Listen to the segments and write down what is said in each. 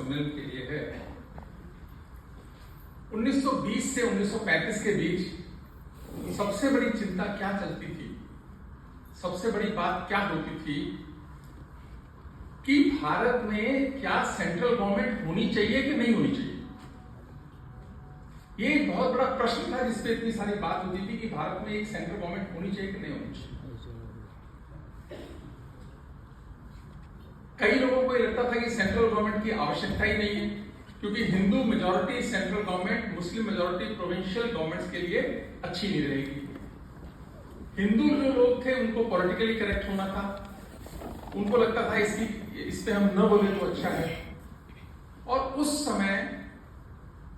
सम्मेलन के लिए है। 1920 से 1935 के बीच सबसे बड़ी चिंता क्या चलती थी, सबसे बड़ी बात क्या होती थी कि भारत में क्या सेंट्रल गवर्नमेंट होनी चाहिए कि नहीं होनी चाहिए। ये एक बहुत बड़ा प्रश्न था जिसपे इतनी सारी बात होती थी कि भारत में एक सेंट्रल गवर्नमेंट होनी चाहिए कि नहीं होनी चाहिए। कई लोगों को ये लगता था कि सेंट्रल गवर्नमेंट की आवश्यकता ही नहीं है, क्योंकि Hindu majority central government Muslim majority provincial governments के लिए अच्छी नहीं रहेगी। हिंदू जो लोग थे उनको पॉलिटिकली करेक्ट होना था, उनको लगता था इस पे हम न बोले तो अच्छा है। और उस समय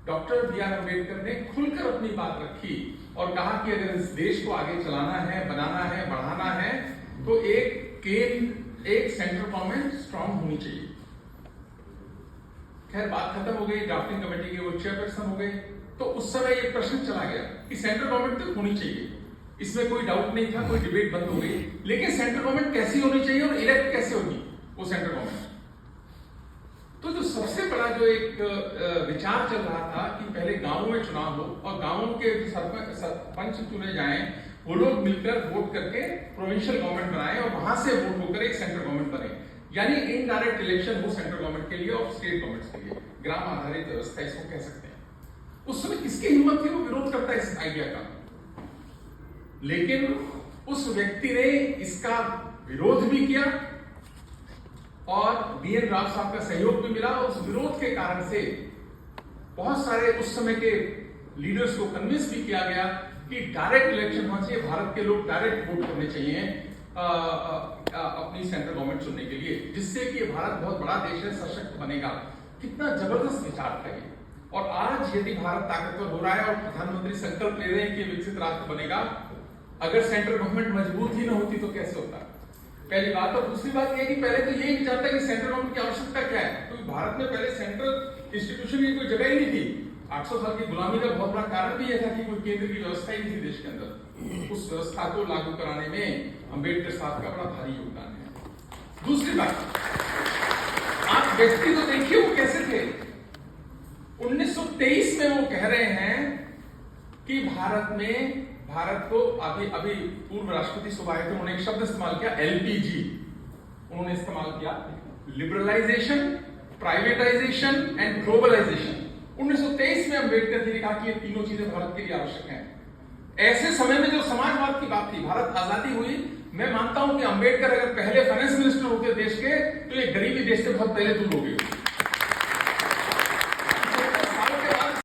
डॉक्टर बी आर अम्बेडकर ने खुलकर अपनी बात रखी और कहा कि अगर इस देश को आगे चलाना है, बनाना है, बढ़ाना है तो एक सेंट्रल गवर्नमेंट स्ट्रांग होनी चाहिए। खैर बात खत्म हो गई, ड्राफ्टिंग कमेटी के वो चेयरपर्सन हो गए, तो उस समय ये प्रश्न चला गया कि सेंट्रल गवर्नमेंट तो होनी चाहिए, इसमें कोई डाउट नहीं था, कोई डिबेट बंद हो गई। लेकिन सेंट्रल गवर्नमेंट कैसी होनी चाहिए और इलेक्ट कैसे होगी वो सेंट्रल गवर्नमेंट। तो जो सबसे बड़ा जो एक विचार चल रहा था कि पहले गांवों में चुनाव हो और गांवों के सरपंच चुने जाएं, वो लोग मिलकर वोट करके प्रोविंशियल गवर्नमेंट बनाएं और वहां से वोट होकर एक सेंट्रल गवर्नमेंट बने, यानी इनडायरेक्ट इलेक्शन हो सेंट्रल गवर्नमेंट के लिए और स्टेट गवर्नमेंट्स के लिए, ग्राम आधारित व्यवस्था इसको कह सकते हैं। उस समय किसकी हिम्मत थी वो विरोध करता है इस आइडिया का, लेकिन उस व्यक्ति ने इसका विरोध भी किया और BN राव साहब का सहयोग भी मिला। और उस विरोध के कारण से बहुत सारे उस समय के लीडर्स को कन्विंस भी किया गया कि डायरेक्ट इलेक्शन होना चाहिए, भारत के लोग डायरेक्ट वोट करने चाहिए अपनी सेंट्रल गवर्नमेंट चुनने के लिए, जिससे कि भारत बहुत बड़ा देश है, सशक्त बनेगा। कितना जबरदस्त विचार था ये। और आज यदि भारत ताकतवर हो रहा है और प्रधानमंत्री संकल्प ले रहे हैं कि विकसित राष्ट्र बनेगा, अगर सेंट्रल गवर्नमेंट मजबूत ही न होती तो कैसे होता, पहली बात। और दूसरी बात यह कि पहले तो यही विचार था कि सेंट्रल गवर्नमेंट की आवश्यकता क्या है, क्योंकि भारत में पहले सेंट्रल इंस्टीट्यूशन की कोई जगह ही नहीं थी। 800 साल की गुलामी का बहुत बड़ा कारण भी यह था कि कोई केंद्र की व्यवस्था ही नहीं थी देश के अंदर। उस व्यवस्था को लागू कराने में अम्बेडकर साहब का बड़ा भारी योगदान है। दूसरी बात, आप व्यक्ति तो देखिए वो कैसे थे। 1923 में वो कह रहे हैं कि भारत को अभी पूर्व राष्ट्रपति सुभाष थे, उन्होंने एक शब्द इस्तेमाल किया LPG, उन्होंने इस्तेमाल किया लिबरलाइजेशन, प्राइवेटाइजेशन एंड ग्लोबलाइजेशन। 1923 में अम्बेडकर जी ने कहा कि ये तीनों चीजें भारत के लिए आवश्यक हैं। ऐसे समय में जो समाजवाद की बात थी, भारत आजादी हुई, मैं मानता हूं कि अम्बेडकर अगर पहले फाइनेंस मिनिस्टर होते देश के तो ये गरीबी देश से बहुत पहले दूर हो गए।